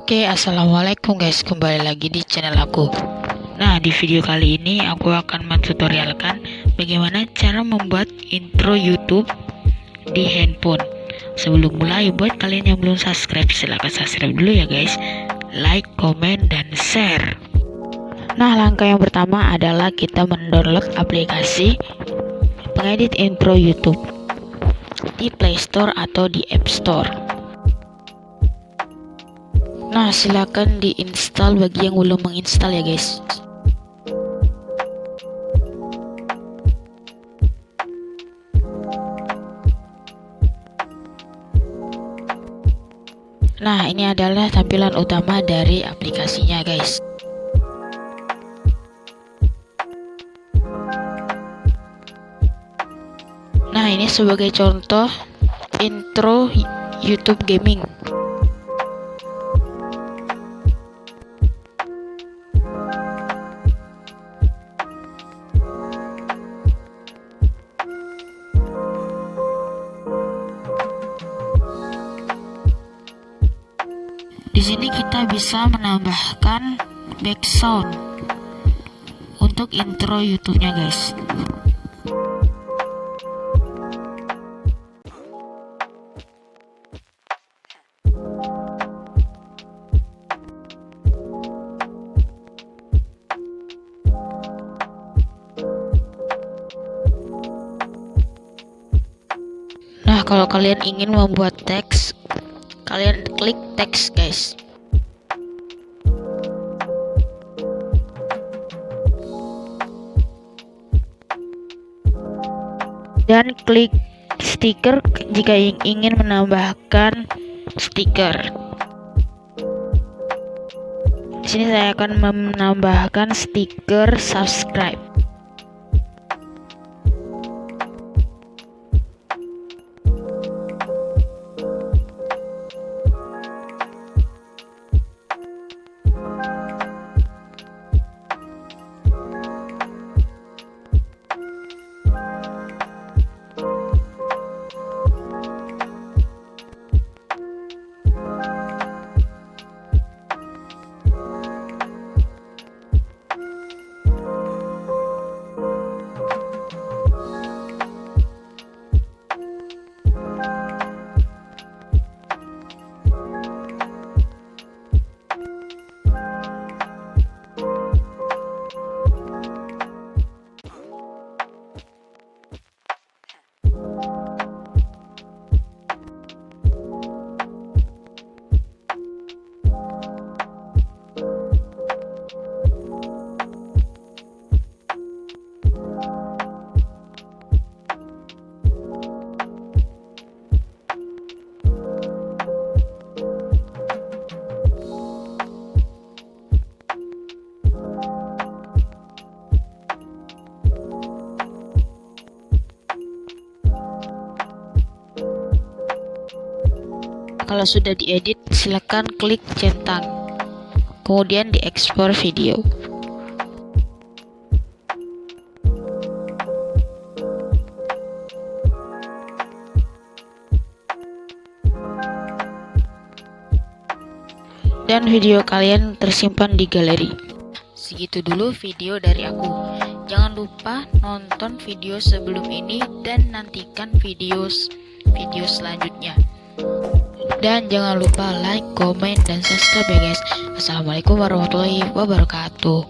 Oke, assalamualaikum guys, kembali lagi di channel aku. Nah, di video kali ini aku akan mentutorialkan bagaimana cara membuat intro YouTube di handphone. Sebelum mulai, buat kalian yang belum subscribe, silahkan subscribe dulu ya guys. Like, comment, dan share. Nah, langkah yang pertama adalah kita mendownload aplikasi pengedit intro YouTube di Play Store atau di App Store. Nah, silakan diinstal bagi yang belum menginstal ya guys. Nah, ini adalah tampilan utama dari aplikasinya guys. Nah, ini sebagai contoh intro YouTube gaming. Di sini kita bisa menambahkan background untuk intro YouTube-nya guys. Nah, kalau kalian ingin membuat teks, kalian klik teks guys. Dan klik stiker jika ingin menambahkan stiker. Di sini saya akan menambahkan stiker subscribe. Kalau sudah diedit, silakan klik centang, kemudian diekspor video. Dan video kalian tersimpan di galeri. Segitu dulu video dari aku. Jangan lupa nonton video sebelum ini dan nantikan video selanjutnya. Dan jangan lupa like, komen, dan subscribe ya guys. Assalamualaikum warahmatullahi wabarakatuh.